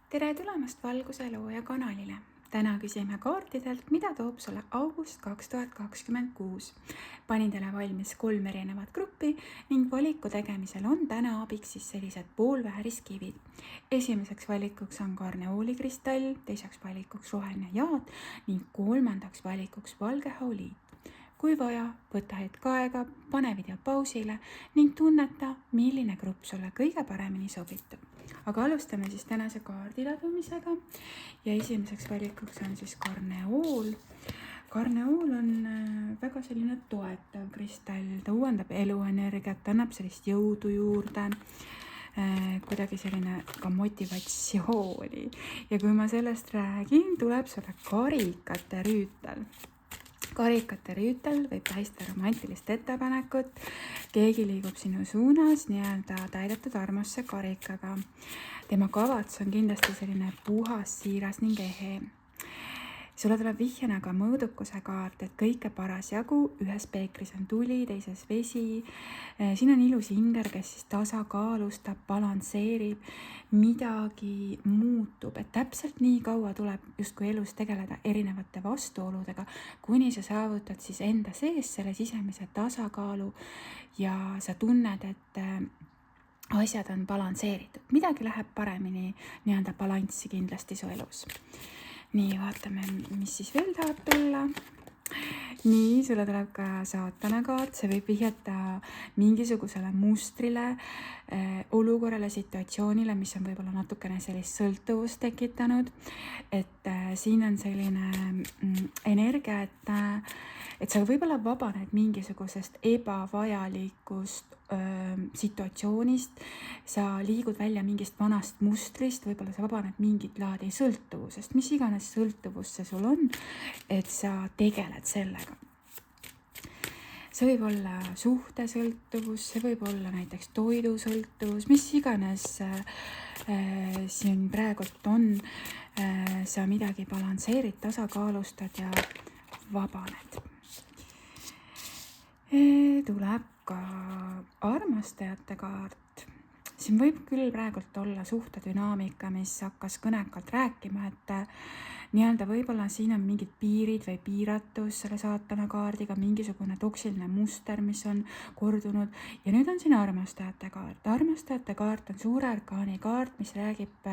Tere tulemast Valguse looja kanalile. Täna küsime kaartidelt, mida toob sulle august 2026. Panin teile valmis 3 erinevat gruppi ning valiku tegemisel on täna abiks siis sellised poolvääriskivid. Esimeseks valikuks on karneoolikristall, teiseks valikuks roheline jaad ning kolmandaks valikuks valge haoliit. Kui vaja, võta hetk aega, pane video pausile ning tunneta, milline grupp sulle kõige paremini sobitub. Aga alustame siis tänase kaardi tadumisega ja esimeseks valikuks on siis karneool. Karneool on väga selline toetav kristall, ta uuendab eluenergiat, annab sellist jõudu juurde, kuidagi selline ka motivatsiooni. Ja kui ma sellest räägin, tuleb sulle karikate rüütel. Karikate rüütel võib tähistada romantilist ettepanekut, keegi liigub sinu suunas nii-öelda täidetud armastuse karikaga. Tema kavats on kindlasti selline puhas, siiras ning ehe. Sulle tuleb vihjena ka mõõdukuse kaart, et kõike parasjagu, ühes peekris on tuli, teises vesi. Siin on ilus inger, kes siis tasakaalustab, balansseerib, midagi muutub, et täpselt nii kaua tuleb justkui elus tegeleda erinevate vastuoludega, kuni sa saavutad siis enda sees selle sisemise tasakaalu ja sa tunned, et asjad on balansseeritud. Midagi läheb paremini nii-öelda balanssi kindlasti su elus. Nii, vaatame, mis siis veel tahab tulla. Nii, sulle tuleb ka saatana kaart, see võib vihjata mingisugusele mustrile, olukorrale, situatsioonile, mis on võib-olla natukene sellist sõltuvust tekitanud. Et siin on selline energia, et sa võib-olla vabaned mingisugusest ebavajalikust situatsioonist, sa liigud välja mingist vanast mustrist, võib-olla sa vabaned mingit laadi sõltuvusest, mis iganes sõltuvus see sul on, et sa tegeled sellega. See võib olla suhtesõltuvus, see võib olla näiteks toidusõltuvus, mis iganes siin praegult on, sa midagi balansseerid, tasakaalustad ja vabaned. Tuleb ka armastajate kaart. Siin võib küll praegult olla suhtedünaamika, mis hakkas kõnekalt rääkima, et nii-öelda võib-olla siin on mingid piirid või piiratus selle saatana kaardiga, mingisugune toksiline muster, mis on kordunud. Ja nüüd on siin armastajate kaart. Armastajate kaart on suure arkaani kaart, mis räägib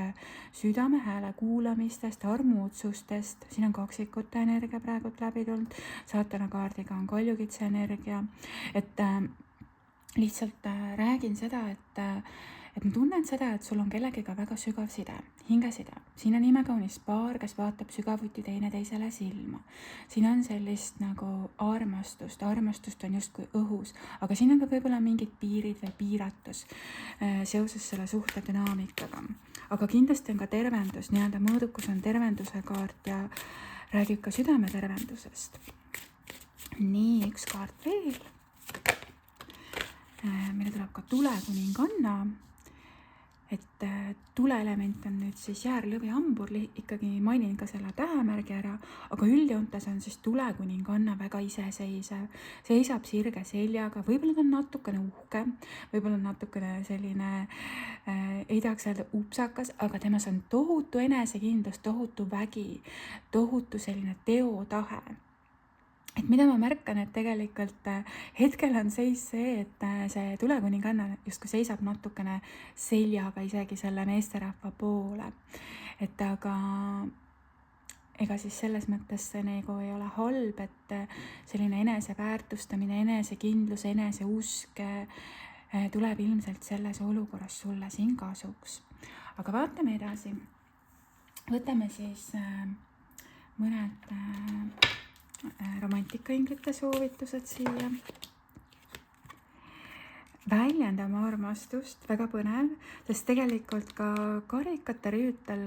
südame hääle kuulamistest, armuotsustest. Siin on kaksikute energia praegult läbi tulnud. Saatana kaardiga on kaljukitse energia. Et lihtsalt räägin seda, et ma tunnen seda, et sul on kellegiga väga sügav side, hingeside. Siin on imekaunis paar, kes vaatab sügavuti teineteisele silma. Siin on sellist nagu armastust on justkui õhus, aga siin on ka võib-olla mingid piirid või piiratus seoses selle suhte dünaamikaga. Aga kindlasti on ka tervendus, nii-öelda mõõdukus on tervenduse kaart ja räägib ka südame tervendusest. Nii, üks kaart veel. Meile tuleb ka tulekuninganna, et tuleelement on nüüd siis jäär, lõvi, hambur, ikkagi mainin ka selle tähemärgi ära, aga üldjoontes on siis tulekuninganna väga iseseisev, seisab sirge seljaga, võib-olla ta on natukene uhke, võib-olla natukene selline, ei tahaks öelda upsakas, aga temas on tohutu enesekindlus, tohutu vägi, tohutu selline teotahe. Et mida ma märkan, et tegelikult hetkel on seis see, et see tulekuninganna justkui seisab natukene seljaga isegi selle meesterahva poole. Et aga ega siis selles mõttes see nagu ei ole halb, et selline eneseväärtustamine, enesekindlus, eneseusk tuleb ilmselt selles olukorras sulle siin kasuks. Aga vaatame edasi. Võtame siis mõned romantikainglite soovitused siia. Väljenda oma armastust, väga põnev, sest tegelikult ka karikate rüütel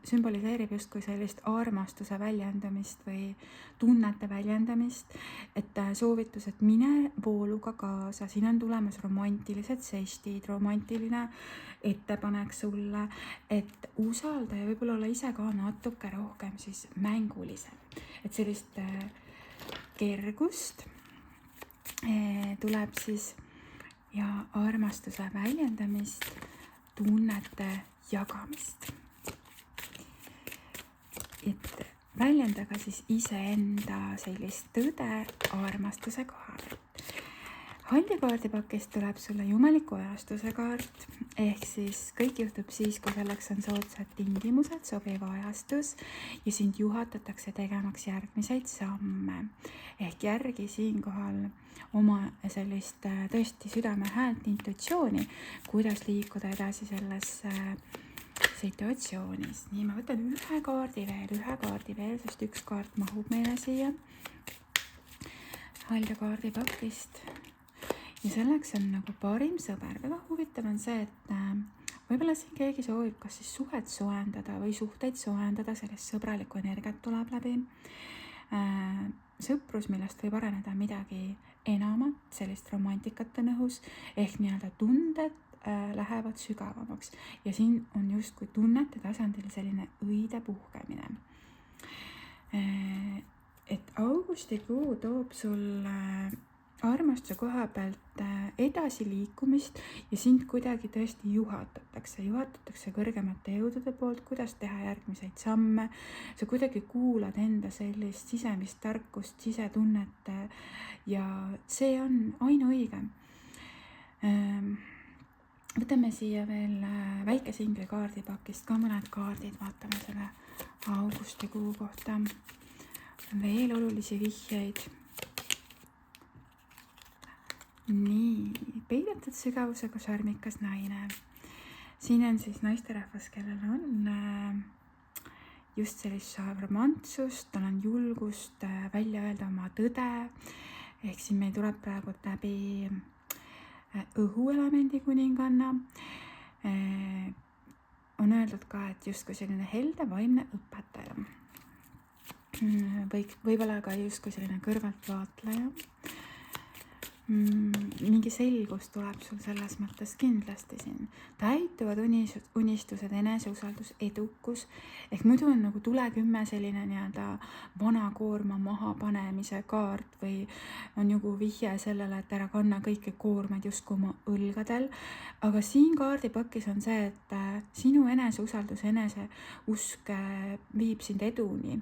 sümboliseerib justkui sellist armastuse väljendamist või tunnete väljendamist, et soovitus, et mine vooluga kaasa, siin on tulemas romantilised sestid, romantiline ettepanek sulle, et usalda ja võib-olla olla ise ka natuke rohkem siis mängulisem. Et sellist kergust tuleb siis ja armastuse väljendamist, tunnete jagamist. et väljendage siis iseenda sellist tõde armastuse koha pealt. Hallikaardipakist tuleb sulle jumaliku ajastuse kaart, ehk siis kõik juhtub siis, kui selleks on soodsad tingimused, sobiv ajastus ja sind juhatatakse tegemaks järgmiseid samme. Ehk järgi siinkohal oma sellist tõesti südame häält, intuitsiooni, kuidas liikuda edasi selles situatsioonis. Nii, ma võtan ühe kaardi veel, sest üks kaart mahub meile siia hallikaardipakist. Ja selleks on nagu parim sõber. Väga huvitav on see, et võib-olla siin keegi soovib kas siis suhet soojendada või suhteid soojendada, sellist sõbralikku energiat tuleb läbi. Sõprus, millest võib areneda midagi enamat, sellist romantikat on õhus, ehk nii-öelda tunded lähevad sügavamaks ja siin on justkui tunnete tasandil selline õide puhkemine. Et augustikuu toob sulle armastuse koha pealt edasiliikumist ja sind kuidagi tõesti juhatatakse kõrgemate jõudude poolt, kuidas teha järgmiseid samme. Sa kuidagi kuulad enda sellist sisemist tarkust, sisetunnet ja see on ainuõige. Võtame siia veel väikese ingli kaardipakist ka mõned kaardid, vaatame selle augustikuu kohta. Veel olulisi vihjeid. Nii, peidetud sügavusega šarmikas naine. Siin on siis naisterahvas, kellel on just sellist šarmantsust, tal on julgust välja öelda oma tõde. Ehk siin meil tuleb praegu läbi õhuelemendi kuninganna. On öeldud ka, et justkui selline helde vaimne õpetaja. Võib-olla ka justkui selline kõrvaltvaatleja. Mingi selgus tuleb sul selles mõttes kindlasti siin. Täituvad unistused, eneseusaldus, edukus. Ehk muidu on nagu tulekümme selline nii-öelda vana koorma maha panemise kaart või on nagu vihje sellele, et ära kanna kõiki koormaid justkui oma õlgadel. Aga siin kaardipakis on see, et sinu eneseusaldus, eneseusk viib sind eduni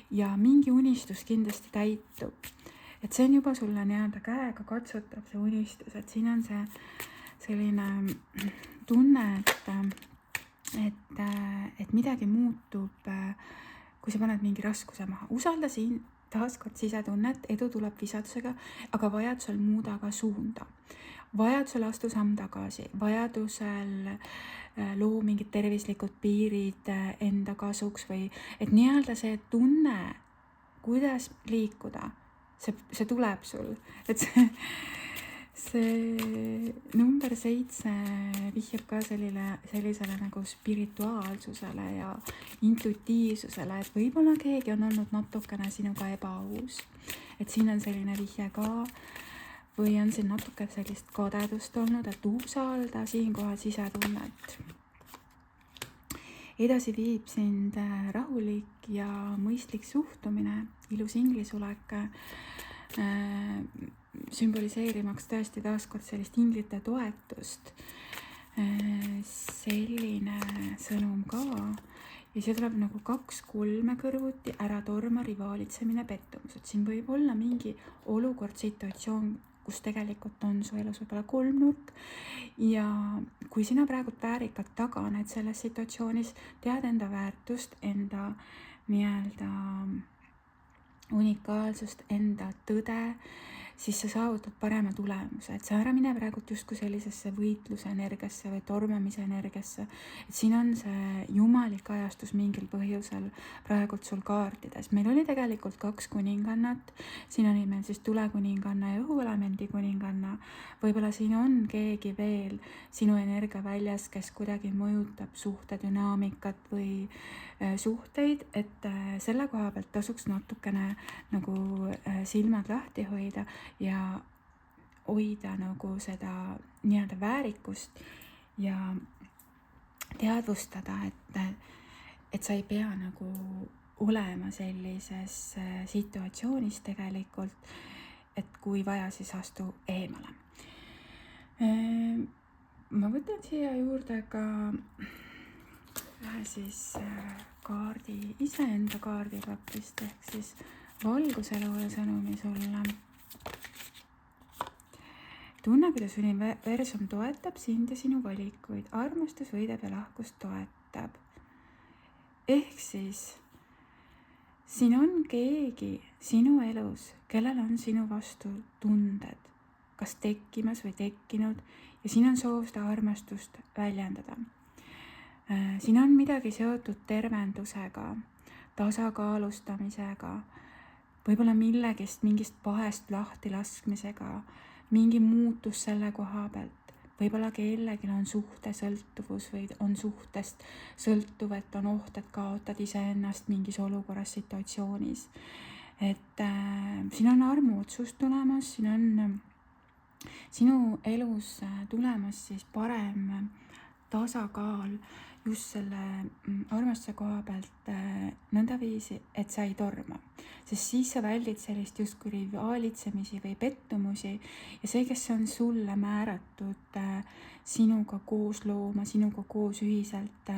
ja mingi unistus kindlasti täitub. Et see on juba sulle nii-öelda käega katsutav see unistus, et siin on see selline tunne, et midagi muutub, kui sa paned mingi raskuse maha. Usalda siin taaskord sisetunnet, edu tuleb visadusega, aga vajadusel muuda ka suunda. Vajadusel astu samm tagasi, vajadusel loo mingid tervislikud piirid enda kasuks või et nii-öelda see tunne, kuidas liikuda, see tuleb sul, et see number 7 vihjab ka sellisele nagu spirituaalsusele ja intuitiivsusele, et võib-olla keegi on olnud natukene sinuga ebaaus, et siin on selline vihje ka või on siin natuke sellist kadedust olnud, et usalda siinkohal sisetunnet. Edasi viib sind rahulik ja mõistlik suhtumine, ilus inglisulek, sümboliseerimaks tõesti taaskord sellist inglite toetust. Selline sõnum ka ja see tuleb nagu 2-3 kõrvuti, ära torma, rivaalitsemine, pettumus. Et siin võib olla mingi olukord, situatsioon, kus tegelikult on su elus võib-olla kolmnurk ja kui sina praegu väärikalt taganed selles situatsioonis, tead enda väärtust, enda nii-öelda unikaalsust, enda tõde, siis sa saavutad parema tulemuse, et sa ära mine praegu justkui sellisesse võitluse energiasse või tormamise energiasse, et siin on see jumalik ajastus mingil põhjusel praegult sul kaartides. Meil oli tegelikult 2 kuningannat, siin oli meil siis tulekuninganna ja õhuelemendi kuninganna, võib-olla siin on keegi veel sinu energia väljas, kes kuidagi mõjutab suhte dünaamikat või suhteid, et selle koha pealt tasuks natukene nagu silmad lahti hoida ja hoida nagu seda nii-öelda väärikust ja teadvustada, et sa ei pea nagu olema sellises situatsioonis tegelikult, et kui vaja, siis astu eemale. Ma võtan siia juurde ka ühe siis kaardi, iseenda kaardipakist ehk siis valguselooja sõnumi sulle. tunne, kuidas universum toetab sind ja sinu valikuid, armastus võidab ja lahkus toetab. ehk siis siin on keegi sinu elus, kellel on sinu vastu tunded, kas tekkimas või tekkinud ja siin on soov seda armastust väljendada. siin on midagi seotud tervendusega, tasakaalustamisega, võib-olla mingist pahest lahti laskmisega, mingi muutus selle koha pealt, võib-olla kellelgi on suhtesõltuvus või on suhtest sõltuv, et on oht, et kaotad iseennast mingis olukorras, situatsioonis. Et siin on armuotsus tulemas, siin on sinu elus tulemas siis parem tasakaal just selle armastuse koha pealt nõndaviisi, et sa ei torma. Sest siis sa väldid sellist justkui rivaalitsemisi või pettumusi ja see, kes on sulle määratud sinuga koos looma, sinuga koos ühiselt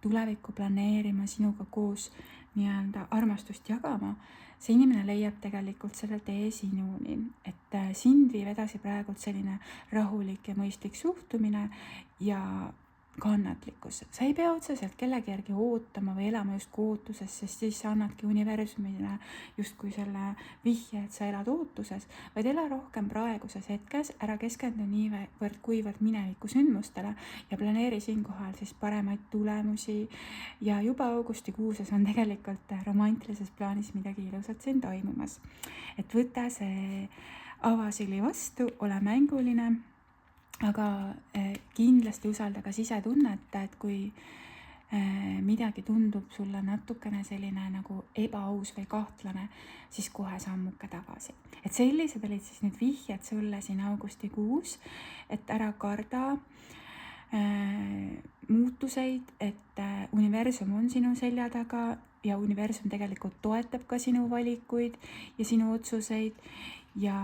tulevikku planeerima, sinuga koos nii-öelda armastust jagama, see inimene leiab tegelikult selle tee sinuni, et sind viib edasi praegult selline rahulik ja mõistlik suhtumine ja kannatlikkus. Sa ei pea otseselt kellegi järgi ootama või elama justkui ootuses, sest siis sa annadki universumile justkui selle vihje, et sa elad ootuses, vaid ela rohkem praeguses hetkes, ära keskendu niivõrd kuivõrd mineviku sündmustele ja planeeri siinkohal siis paremaid tulemusi ja juba augustikuuses on tegelikult romantilises plaanis midagi ilusat siin toimumas. Et võta see avasili vastu, ole mänguline, aga kindlasti usalda ka sisetunnet, et kui midagi tundub sulle natukene selline nagu ebaaus või kahtlane, siis kohe sammuke tagasi. Et sellised olid siis nüüd vihjed sulle siin augustikuus, et ära karda muutuseid, et universum on sinu selja taga ja universum tegelikult toetab ka sinu valikuid ja sinu otsuseid ja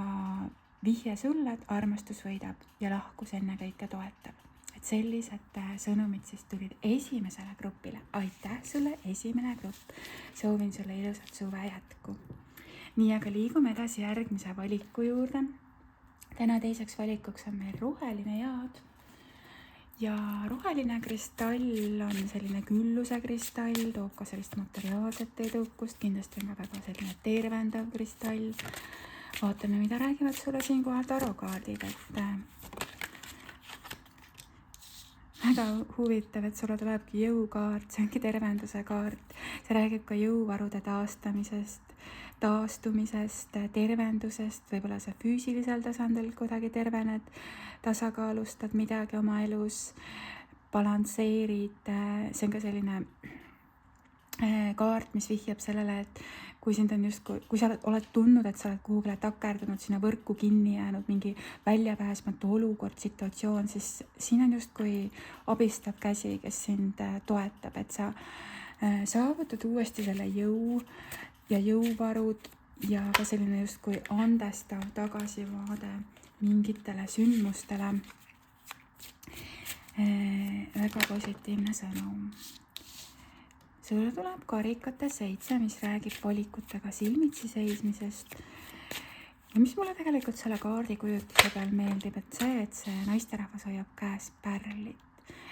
vihje sulle, et armastus võidab ja lahkus ennekõike toetab. Et sellised sõnumid siis tulid esimesele grupile. Aitäh sulle, esimene grupp. Soovin sulle ilusat suve jätku. Nii, aga liigume edasi järgmise valiku juurde. Täna teiseks valikuks on meil roheline jaad. Ja roheline kristall on selline külluse kristall, toob ka sellist materiaalset edukust, kindlasti on ka väga selline tervendav kristall. Vaatame, mida räägivad sulle siinkohal tarokaardid, et väga huvitav, et sulle tulebki jõukaart, see ongi tervenduse kaart. See räägib ka jõuvarude taastamisest, taastumisest, tervendusest, võib-olla sa füüsilisel tasandil kuidagi tervened, tasakaalustad midagi oma elus, balansseerid, see on ka selline kaart, mis vihjab sellele, et kui sind on kui sa oled tundnud, et sa oled kuhugile takerdunud, sinna võrku kinni jäänud, mingi väljapääsmatu olukord, situatsioon, siis siin on justkui abistav käsi, kes sind toetab, et sa saavutad uuesti selle jõu ja jõuvarud ja ka selline justkui andestav tagasivaade mingitele sündmustele. Väga positiivne sõnum. Sulle tuleb karikate 7, mis räägib valikutega silmitsi seismisest. Ja mis mulle tegelikult selle kaardi kujutuse peal meeldib, et see naisterahvas hoiab käes pärlit.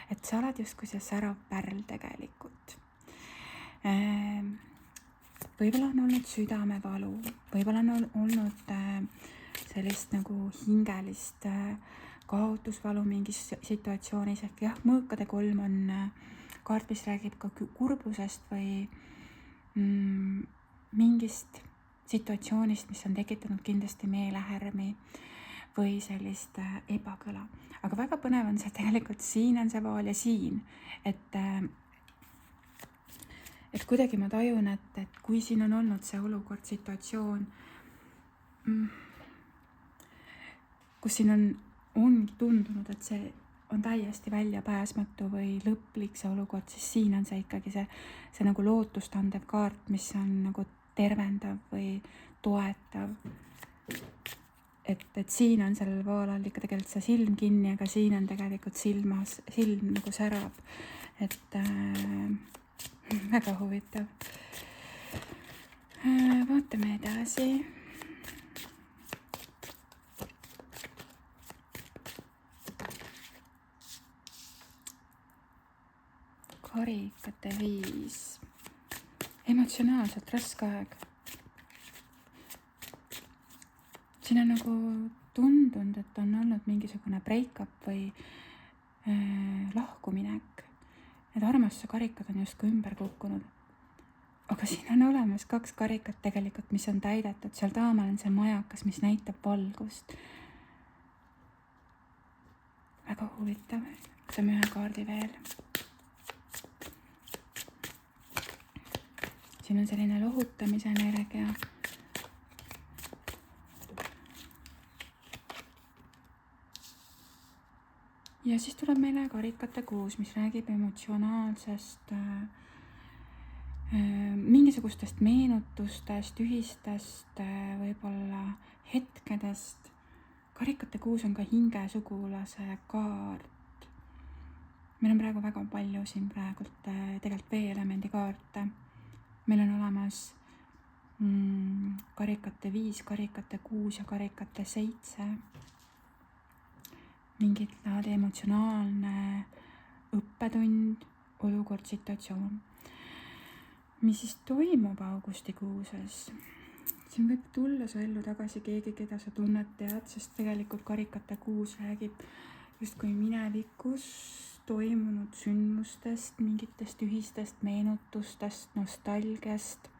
Et sa oled justkui see särav pärl tegelikult. Võib-olla on olnud südamevalu, võib-olla on olnud sellist nagu hingelist kaotusvalu mingis situatsioonis. Ehk jah, mõõkade 3 on kaart, mis räägib ka kurbusest või mingist situatsioonist, mis on tekitanud kindlasti meelehärmi või sellist ebakõla. Aga väga põnev on see, et tegelikult siin on see vaal ja siin. Et kuidagi ma tajun, et kui siin on olnud see olukord, situatsioon, kus siin on tundunud, et see on täiesti väljapääsmatu või lõplik see olukord, siis siin on see ikkagi see nagu lootust andev kaart, mis on nagu tervendav või toetav. Et siin on sellel vaalal ikka tegelikult see silm kinni, aga siin on tegelikult silm nagu särab. Et väga huvitav. Vaatame edasi. Karikate 5. Emotsionaalselt raske aeg. Siin on nagu tundunud, et on olnud mingisugune break-up või lahkuminek. Need armastuse karikad on justkui ümber kukkunud. Aga siin on olemas 2 karikat tegelikult, mis on täidetud. Seal taamal on see majakas, mis näitab valgust. Väga huvitav. Võtame ühe kaardi veel. Siin on selline lohutamise energia. Ja siis tuleb meile karikate 6, mis räägib emotsionaalsest, mingisugustest meenutustest, ühistest, võib-olla hetkedest. Karikate 6 on ka hingesugulase kaart. Meil on praegu väga palju siin tegelikult veeelemendi kaarte. Meil on olemas karikate 5, karikate 6 ja karikate 7. Mingit laadi emotsionaalne õppetund, olukord, situatsioon. Mis siis toimub augustikuuses? Siin võib tulla su ellu tagasi keegi, keda sa tunned tead, sest tegelikult karikate 6 räägib justkui minevikus toimunud sündmustest, mingitest ühistest meenutustest, nostalgiast.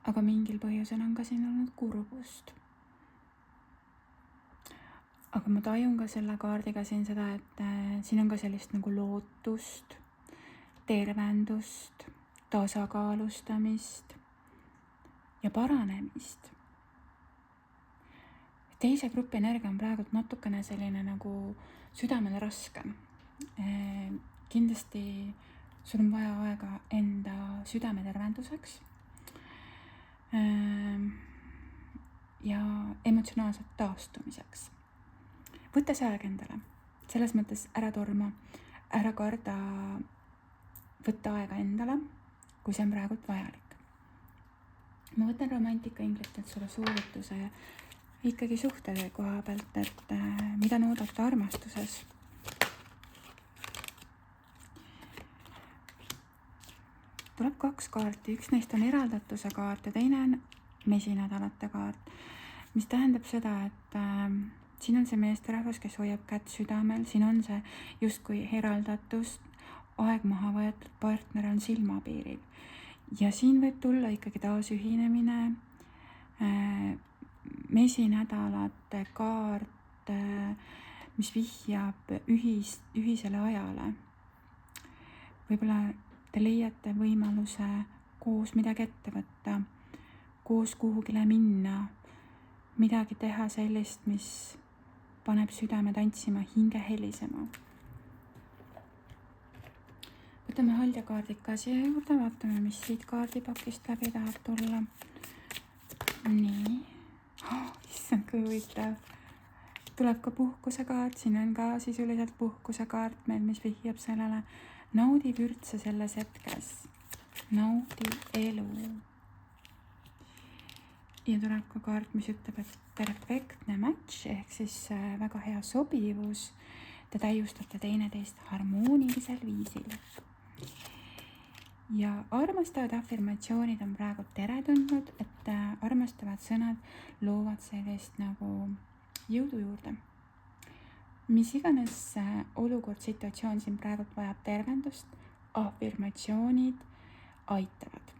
Aga mingil põhjusel on ka siin olnud kurbust. Aga ma tajun ka selle kaardiga siin seda, et siin on ka sellist nagu lootust, tervendust, tasakaalustamist ja paranemist. Teise grupi energia on praegu natukene selline nagu südamele raske. Kindlasti sul on vaja aega enda südame tervenduseks ja emotsionaalselt taastumiseks. Võtta see aeg endale, selles mõttes ära torma, ära karda, võtta aega endale, kui see on praegu vajalik. Ma võtan romantika inglitelt sulle soovituse ikkagi suhtede koha pealt, et mida on oodata armastuses. Tuleb 2 kaarti, üks neist on eraldatuse kaart ja teine on mesinädalate kaart, mis tähendab seda, et siin on see meesterahvas, kes hoiab kätt südamel, siin on see justkui eraldatus, aeg maha võetud, partner on silmapiiril. Ja siin võib tulla ikkagi taasühinemine, mesinädalate kaart, mis vihjab ühisele ajale. Võib-olla te leiate võimaluse koos midagi ette võtta, koos kuhugile minna, midagi teha sellist, mis paneb südame tantsima, hinge helisema. Võtame haldjakaardid ka siia juurde, vaatame, mis siit kaardipakist läbi tahab tulla. Nii. Issand, kui huvitav. Tuleb ka puhkuse kaart, siin on ka sisuliselt puhkuse kaart meil, mis vihjab sellele. Naudi vürtse selles hetkes. Naudi elu. Ja tuleb ka kaart, mis ütleb, et perfektne match ehk siis väga hea sobivus. Te täiustate teineteist harmoonilisel viisil. Ja armastavad afirmatsioonid on praegu teretundnud, et armastavad sõnad loovad sellist nagu jõudu juurde. Mis iganes olukord, situatsioon siin praegu vajab tervendust, afirmatsioonid aitavad.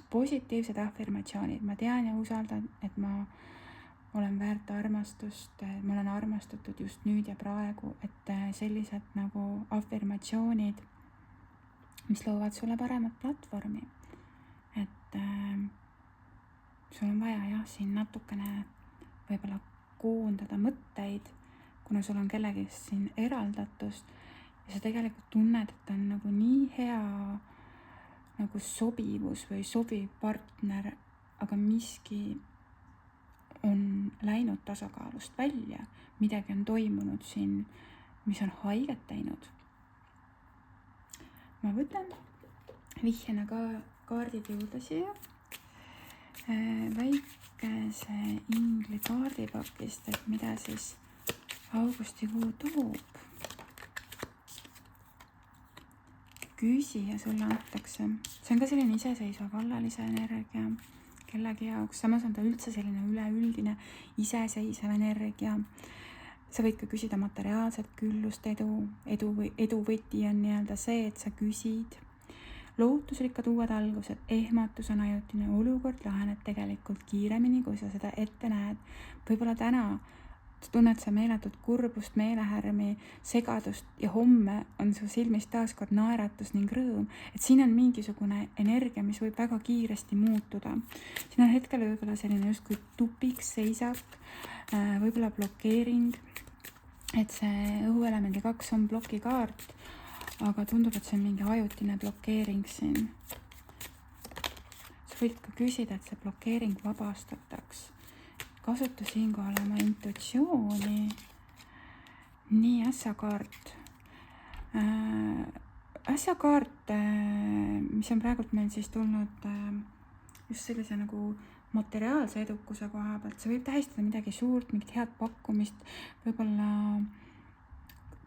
Positiivsed afirmatsioonid. Ma tean ja usaldan, et ma olen väärt armastust, ma olen armastatud just nüüd ja praegu, et sellised nagu afirmatsioonid, mis loovad sulle paremat platvormi. Et sul on vaja jah, siin natukene võib-olla koondada mõtteid, kuna sul on kellegi siin eraldatust ja sa tegelikult tunned, et on nagu nii hea nagu sobivus või sobiv partner, aga miski on läinud tasakaalust välja, midagi on toimunud siin, mis on haiget teinud. Ma võtan vihjena ka kaardid juurde siia. Väikese ingli kaardipakist, et mida siis augustikuu toob. Küsi ja sulle antakse. See on ka selline iseseisva vallalise energia kellegi jaoks. Samas on ta üldse selline üleüldine iseseisev energia. Sa võid ka küsida materiaalset küllust, edu võti on nii-öelda see, et sa küsid. Lootusrikkad uued algused, ehmatus on ajutine, olukord laheneb tegelikult kiiremini, kui sa seda ette näed. Võib-olla täna tunned sa meeletut kurbust, meelehärmi, segadust ja homme on su silmis taaskord naeratus ning rõõm. Et siin on mingisugune energia, mis võib väga kiiresti muutuda. Siin on hetkel võib-olla selline justkui tupik, seisak, võib-olla blokeering. Et see õhuelemendi 2 on blokikaart, aga tundub, et see on mingi ajutine blokeering siin. Sa võid ka küsida, et see blokeering vabastataks. Kasuta siinkohal oma intuitsiooni. Nii, ässakaart. Ässakaart, mis on praegult meil siis tulnud just sellise nagu materiaalse edukuse koha pealt. See võib tähistada midagi suurt, mingit head pakkumist, võib-olla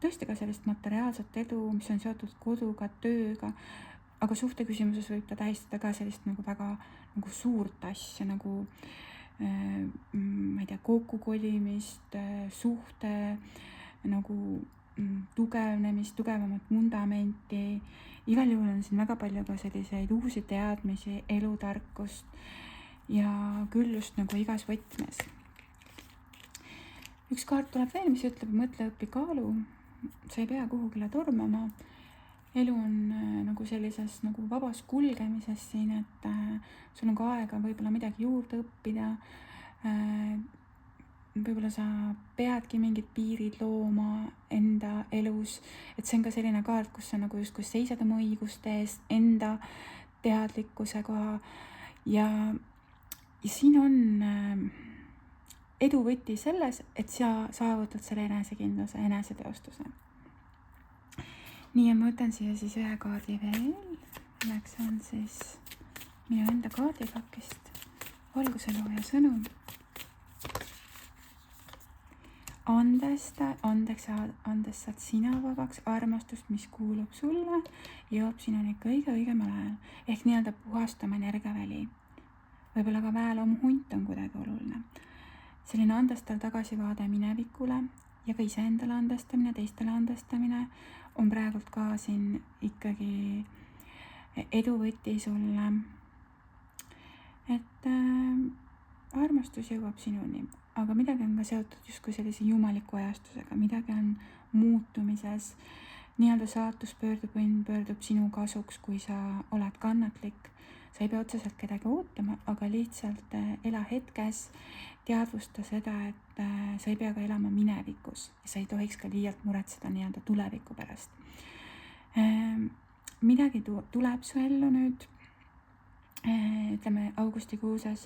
tõesti ka sellist materiaalset edu, mis on seotud koduga, tööga, aga suhte küsimuses võib ta tähistada ka sellist nagu väga nagu suurt asja, nagu ma ei tea, kokkukolimist, suhte nagu tugevnemist, tugevamat vundamenti. Igal juhul on siin väga palju ka selliseid uusi teadmisi, elutarkust ja küllust nagu igas võtmes. Üks kaart tuleb veel, mis ütleb, mõtle, õpi, kaalu. Sa ei pea kuhugile tormama. Elu on nagu sellises nagu vabas kulgemises siin, et sul on ka aega võib-olla midagi juurde õppida. Võib-olla sa peadki mingid piirid looma enda elus, et see on ka selline kaart, kus sa nagu justkui seisad oma õiguste eest, enda teadlikkuse koha ja siin on edu võti selles, et sa saavutad selle enesekindluse, eneseteostuse. Nii, ja ma võtan siia siis ühe kaardi veel, milleks on siis minu enda kaardipakist valguselooja sõnum. Andeks saad sina vabaks, armastust, mis kuulub sulle, jõuab sinuni kõige õigemal ajal, ehk nii-öelda puhastama energiaväli. Võib-olla ka väeloomuhunt on kuidagi oluline. Selline andestal tagasivaade minevikule ja ka iseendale andestamine, teistele andestamine on praegult ka siin ikkagi edu võti sulle. Et armastus jõuab sinuni, aga midagi on ka seotud justkui sellise jumaliku ajastusega, midagi on muutumises. Nii-öelda saatus pöördub sinu kasuks, kui sa oled kannatlik. Sa ei pea otseselt kedagi ootama, aga lihtsalt ela hetkes, teadvusta seda, et sa ei pea ka elama minevikus ja sa ei tohiks ka liialt muretseda nii-öelda tuleviku pärast. Midagi tuleb su ellu nüüd, ütleme augustikuuses,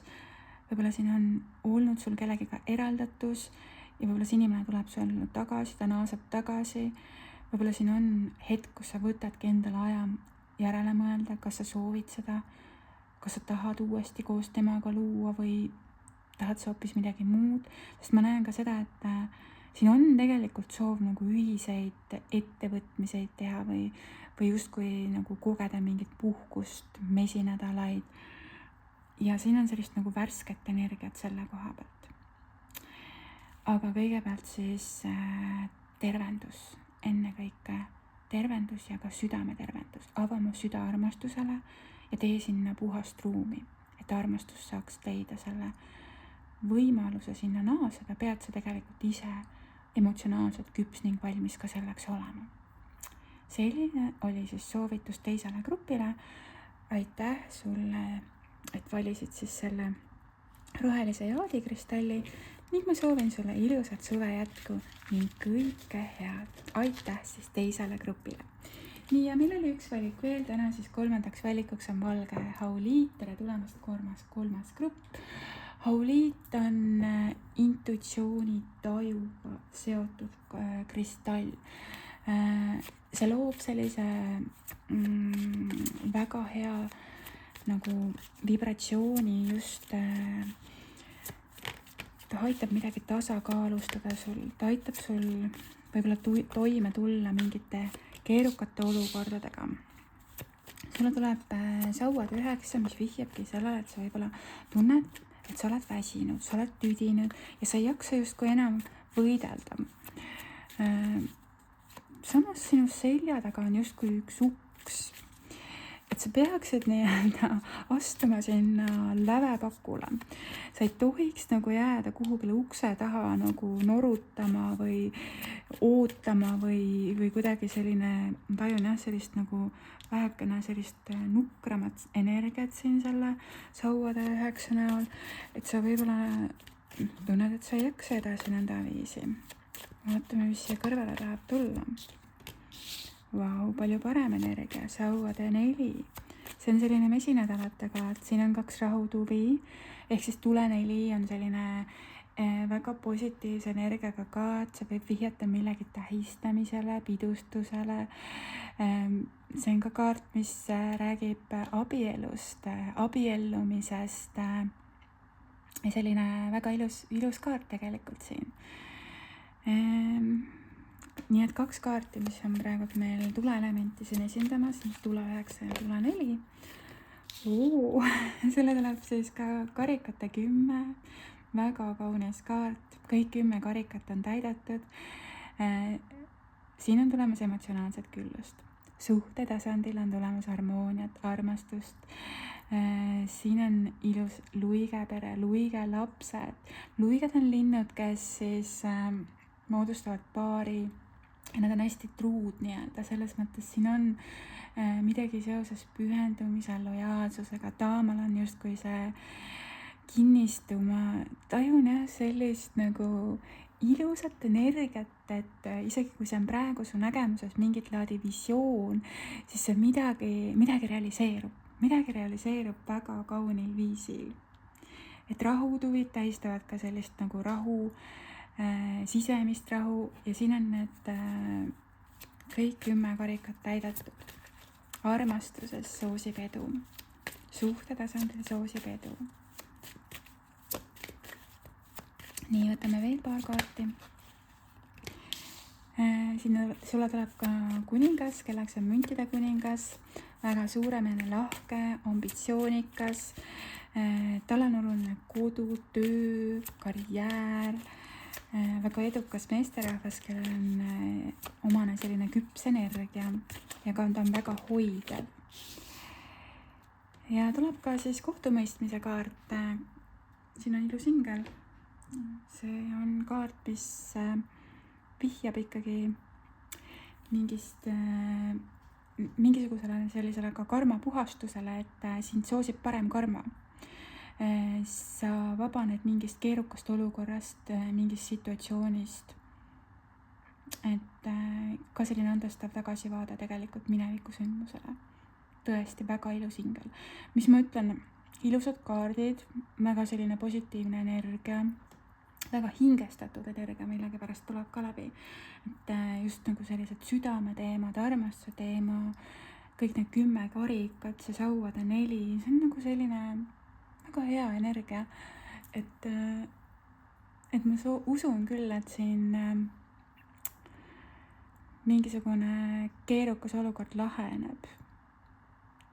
võib-olla siin on olnud sul kellegiga eraldatus ja võib-olla see inimene tuleb su ellu tagasi, ta naaseb tagasi, võib-olla siin on hetk, kus sa võtadki endale aja järele mõelda, kas sa soovid seda, kas sa tahad uuesti koos temaga luua või tahad sa hoopis midagi muud, sest ma näen ka seda, et siin on tegelikult soov nagu ühiseid ettevõtmiseid teha või justkui nagu kogeda mingit puhkust, mesinädalaid. Ja siin on sellist nagu värsket energiat selle koha pealt. Aga kõigepealt siis tervendus, ennekõike tervendus ja ka südametervendus. Ava mu süda armastusele ja tee sinna puhast ruumi, et armastus saaks leida selle võimaluse sinna naaseda, pead sa tegelikult ise emotsionaalselt küps ning valmis ka selleks olema. Selline oli siis soovitus teisele grupile. Aitäh sulle, et valisid siis selle rohelise jaadikristalli ning ma soovin sulle ilusat suve jätku ning kõike head. Aitäh siis teisele grupile. Nii, ja meil oli üks valik veel täna, siis kolmandaks valikuks on valge hauliit. Tere tulemast, kolmas grupp. Hauliit on intuitsiooni tajuga seotud kristall. See loob sellise väga hea nagu vibratsiooni just ta aitab midagi tasakaalustada sul, ta aitab sul võib-olla toime tulla mingite keerukate olukordadega. Sulle tuleb sauad 9, mis vihjabki sellele, et sa võib-olla tunned, et sa oled väsinud, sa oled tüdinud ja sa ei jaksa justkui enam võidelda. Samas sinu selja taga on justkui üks uks, et sa peaksid nii-öelda astuma sinna lävepakule. Sa ei tohiks nagu jääda kuhugile ukse taha nagu norutama või ootama või kuidagi selline, tajun jah, sellist nagu vähekene sellist nukramat energiat siin selle sauade 9 näol, et sa võib-olla tunned, et sa ei jaksa edasi nõnda viisi. Vaatame, mis siia kõrvale tahab tulla. Vau, palju parem energia, sauade 4. See on selline mesinädalate kaart, siin on 2 rahutuvi, ehk siis tule 4 on selline väga positiivse energiaga kaart, see võib vihjata millegi tähistamisele, pidustusele. See on ka kaart, mis räägib abielust, abiellumisest. Selline väga ilus kaart tegelikult siin. Nii et 2 kaarti, mis on praegu meil tuleelementi siin esindamas, tule 9 ja tule 4. Selle tuleb siis ka karikate 10, väga kaunis kaart, kõik 10 karikat on täidetud. Siin on tulemas emotsionaalset küllust, suhte tasandil on tulemas harmooniat, armastust. Siin on ilus luigepere, luige lapsed. Luiged on linnud, kes siis moodustavad paari. Nad on hästi truud nii-öelda, selles mõttes siin on midagi seoses pühendumise, lojaalsusega. Daamal on justkui see kinnistuma. Tajun jah sellist nagu ilusat energiat, et isegi kui see on praegu su nägemuses mingit laadi visioon, siis see midagi realiseerub väga kaunil viisil. Et rahutuvid tähistavad ka sellist nagu rahu, sisemist rahu ja siin on need kõik 10 karikat täidetud. Armastuses soosib edu, suhte tasandil soosib edu. Nii, võtame veel paar kaarti. Sulle tuleb ka kuningas, kelleks on müntide kuningas, väga suuremeelne, lahke, ambitsioonikas. Tal on oluline kodu, töö, karjäär. Väga edukas meesterahvas, kellel on omane selline küps energia ja ka ta on väga hoidev. Ja tuleb ka siis kohtumõistmise kaart. Siin on ilus ingel. See on kaart, mis vihjab ikkagi mingisugusele sellisele ka karma puhastusele, et sind soosib parem karma. Sa vabaned mingist keerukast olukorrast, mingist situatsioonist. Et ka selline andestav tagasivaade tegelikult mineviku sündmusele. Tõesti väga ilus ingel. Mis ma ütlen, ilusad kaardid, väga selline positiivne energia, väga hingestatud energia, millegi pärast tuleb ka läbi. Et just nagu sellised südameteemad, armastuse teema, kõik need 10 karikat, see sauade 4, see on nagu selline väga hea energia, et ma usun küll, et siin mingisugune keerukas olukord laheneb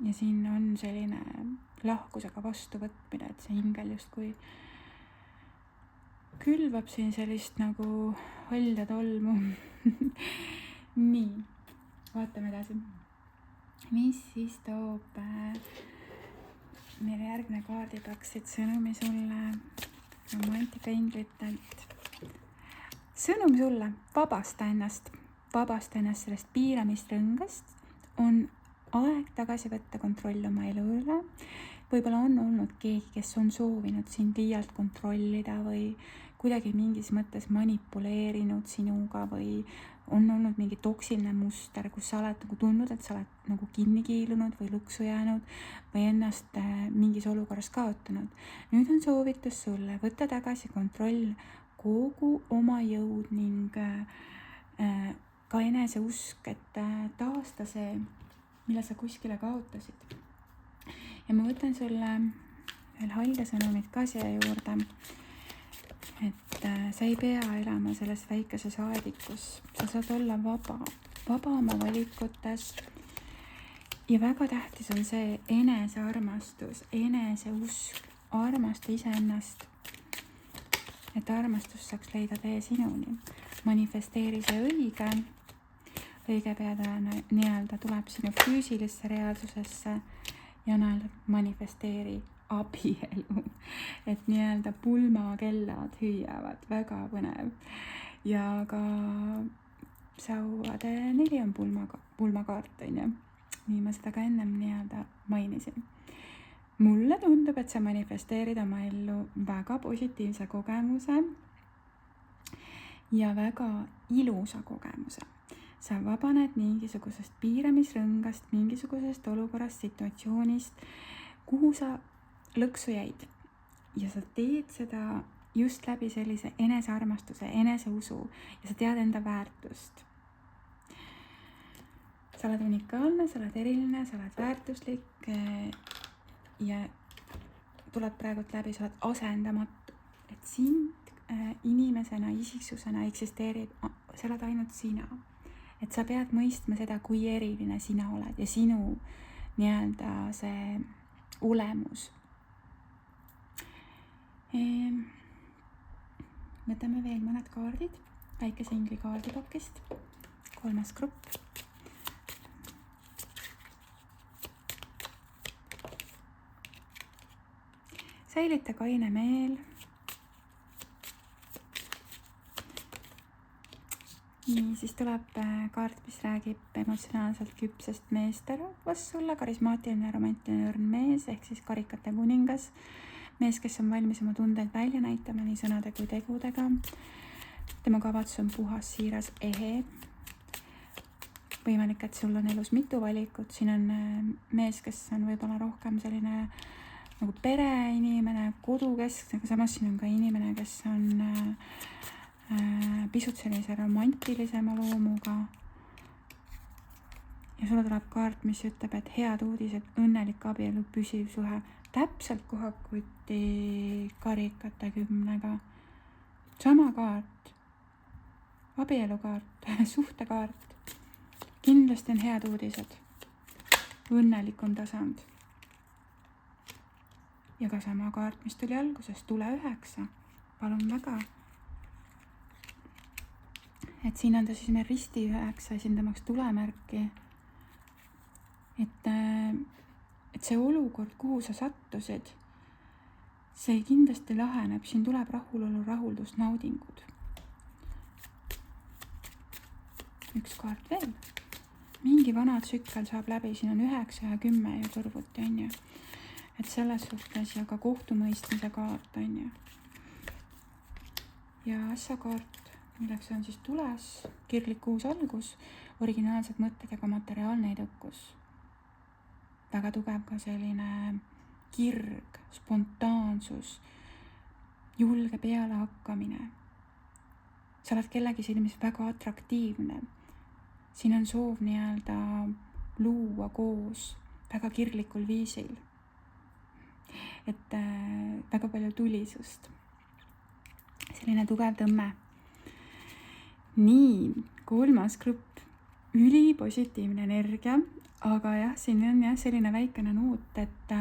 ja siin on selline lahkusega vastuvõtmine, et see ingel justkui külvab siin sellist nagu halja tolmu. Nii, vaatame edasi. Mis siis toob meile järgmine kaardipaksid sõnumi sulle romantika inglitelt. Sõnum sulle, vabasta ennast sellest piiramistrõngast, on aeg tagasi võtta kontroll oma elu üle. Võib-olla on olnud keegi, kes on soovinud sind liialt kontrollida või kuidagi mingis mõttes manipuleerinud sinuga või on olnud mingi toksiline muster, kus sa oled nagu tundnud, et sa oled nagu kinni kiilunud või lõksu jäänud või ennast mingis olukorras kaotanud. Nüüd on soovitus sulle võtta tagasi kontroll, kogu oma jõud ning ka eneseusk, et taasta see mille sa kuskile kaotasid. ja ma võtan sulle veel halja sõnumit ka siia juurde, et sa ei pea elama selles väikeses aedikus, sa saad olla vaba oma valikutes. ja väga tähtis on see enesearmastus, eneseusk, armasta iseennast, et armastus saaks leida tee sinuni. Manifesteeri see õige pea ta nii-öelda tuleb sinu füüsilisse reaalsusesse ja manifesteeri abielu, et nii-öelda pulmakellad hüüavad, väga põnev. ja ka sauade 4 on pulmakaart, on ju. nii ma seda ka ennem nii-öelda mainisin. mulle tundub, et sa manifesteerid oma ellu väga positiivse kogemuse ja väga ilusa kogemuse. sa vabaned mingisugusest piiramisrõngast, mingisugusest olukorrast, situatsioonist, kuhu sa lõksu jäid. ja sa teed seda just läbi sellise enesearmastuse, eneseusu ja sa tead enda väärtust. sa oled unikaalne, sa oled eriline, sa oled väärtuslik ja tuleb praegult läbi, sa oled asendamatu. et sind inimesena, isiksusena eksisteerib, sa oled ainult sina. et sa pead mõistma seda, kui eriline sina oled ja sinu nii-öelda see olemus. Võtame veel mõned kaardid väikese ingli kaardipakist. 3. grupp. säilita kaine meel. nii, siis tuleb kaart, mis räägib emotsionaalselt küpsest meesterahvast sulle, karismaatiline, romantiline õrn mees ehk siis karikate kuningas. mees, kes on valmis oma tundeid välja näitama nii sõnade kui tegudega. tema kavatsus on puhas, siiras, ehe. võimalik, et sul on elus mitu valikut. siin on mees, kes on võib-olla rohkem selline nagu pereinimene, kodukeskne, aga samas siin on ka inimene, kes on pisut sellise romantilisema loomuga. ja sulle tuleb kaart, mis ütleb, et head uudised, õnnelik abielu, püsiv suhe. täpselt kohakuti karikate 10-ga. sama kaart, abielukaart, suhtekaart. kindlasti on head uudised, õnnelikum tasand. ja ka sama kaart, mis tuli alguses, tule 9. palun väga. et siin on ta siis meil risti 9 esindamaks tulemärki. et see olukord, kuhu sa sattusid, see kindlasti laheneb, siin tuleb rahulolu, rahuldus, naudingud. üks kaart veel. mingi vana tsükkel saab läbi, siin on 9 ja 10 ju kõrvuti, on ju. et selles suhtes ja ka kohtumõistmise kaart, on ju. ja assakaart, milleks on siis tules, kirglik uus algus, originaalsed mõtted ja ka materiaalne edukus. väga tugev ka selline kirg, spontaansus, julge pealehakkamine. sa oled kellegi silmis väga atraktiivne. siin on soov nii-öelda luua koos väga kirglikul viisil. et väga palju tulisust. selline tugev tõmme. nii, 3. grupp, ülipositiivne energia, aga jah, siin on jah selline väikene noot, et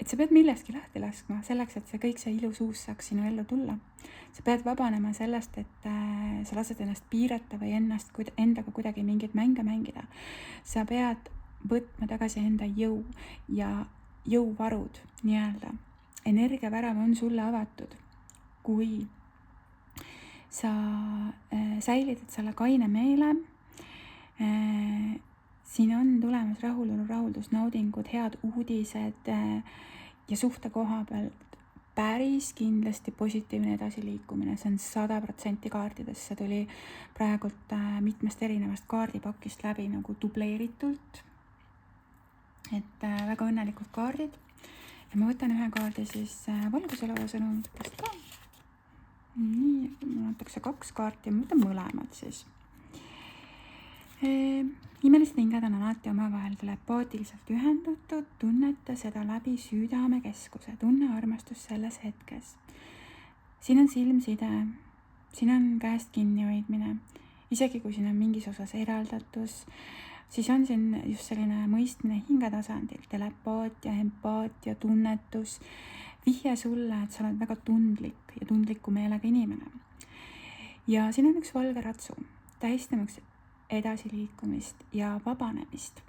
sa pead millestki lahti laskma selleks, et see kõik see ilus uus saaks sinu ellu tulla. sa pead vabanema sellest, et sa lased ennast piirata või endaga kuidagi mingeid mänge mängida. sa pead võtma tagasi enda jõu ja jõuvarud nii-öelda. energiavärav on sulle avatud, kui sa säilitad selle kaine meele. siin on tulemas rahulolu, rahuldus, naudingud, head uudised ja suhte koha pealt päris kindlasti positiivne edasiliikumine. see on 100% kaartidest, see tuli praegult mitmest erinevast kaardipakist läbi nagu dubleeritult. et väga õnnelikud kaardid. ja ma võtan ühe kaardi siis valguseleva sõnumitest ka. nii, mul antakse 2 kaarti ja ma võtan mõlemad siis. Imelised hinged on alati omavahel telepaatiliselt ühendatud, tunneta seda läbi südamekeskuse, tunne armastust selles hetkes. Siin on silmside, siin on käest kinnihoidmine, isegi kui siin on mingis osas eraldatus, siis on siin just selline mõistmine hingetasandil, telepaatia, empaatia, tunnetus, vihje sulle, et sa oled väga tundlik ja tundliku meelega inimene. Ja siin on üks valge ratsu, tähistamaks edasiliikumist ja vabanemist.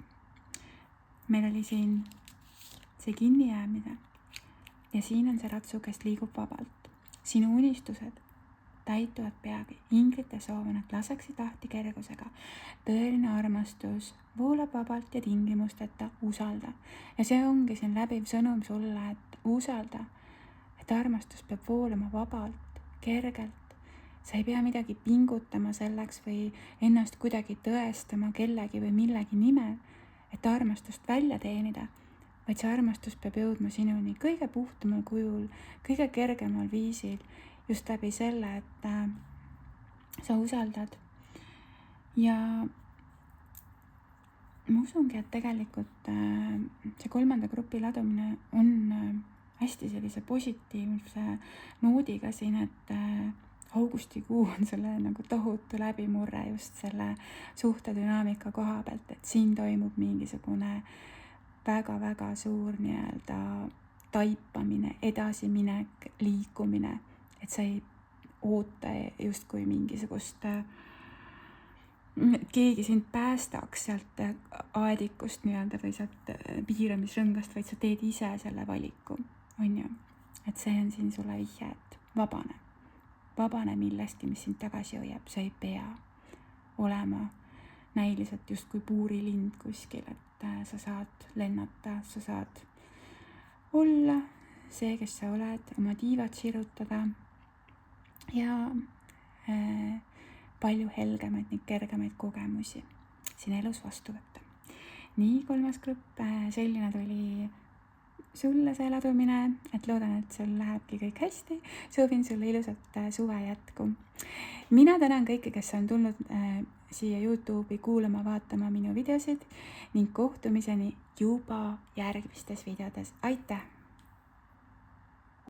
Meil oli siin see kinnijäämine ja siin on see ratsu, kes liigub vabalt. Sinu unistused täituvad peagi, inglite soov on, et laseksid lahti kergusega. Tõeline armastus voolab vabalt ja tingimusteta, usalda. Ja see ongi siin läbiv sõnum sulle, et usalda, et armastus peab voolama vabalt, kergelt. Sa ei pea midagi pingutama selleks või ennast kuidagi tõestama kellegi või millegi nimel, et armastust välja teenida, vaid see armastus peab jõudma sinuni kõige puhtamal kujul, kõige kergemal viisil, just läbi selle, et sa usaldad. Ja ma usungi, et tegelikult see 3. grupi ladumine on hästi sellise positiivse noodiga siin, et augustikuu on selle nagu tohutu läbimurre just selle suhtedünaamika koha pealt, et siin toimub mingisugune väga-väga suur nii-öelda taipamine, edasiminek, liikumine, et sa ei oota justkui mingisugust, keegi sind päästaks sealt aedikust nii-öelda või sealt piiramisrõngast, vaid sa teed ise selle valiku, on ju. Et see on siin sulle vihje, et vabane millestki, mis sind tagasi hoiab, sa ei pea olema näiliselt justkui puurilind kuskil, et sa saad lennata, sa saad olla see, kes sa oled, oma tiivad sirutada ja palju helgemaid ning kergemaid kogemusi siin elus vastu võtta. Nii, 3. grupp, selline tuli sulle see ladumine, et loodan, et sul lähebki kõik hästi. Soovin sulle ilusat suve jätku. Mina tänan kõiki, kes on tulnud siia YouTube'i kuulama, vaatama minu videosid ning kohtumiseni juba järgmistes videodes. Aitäh!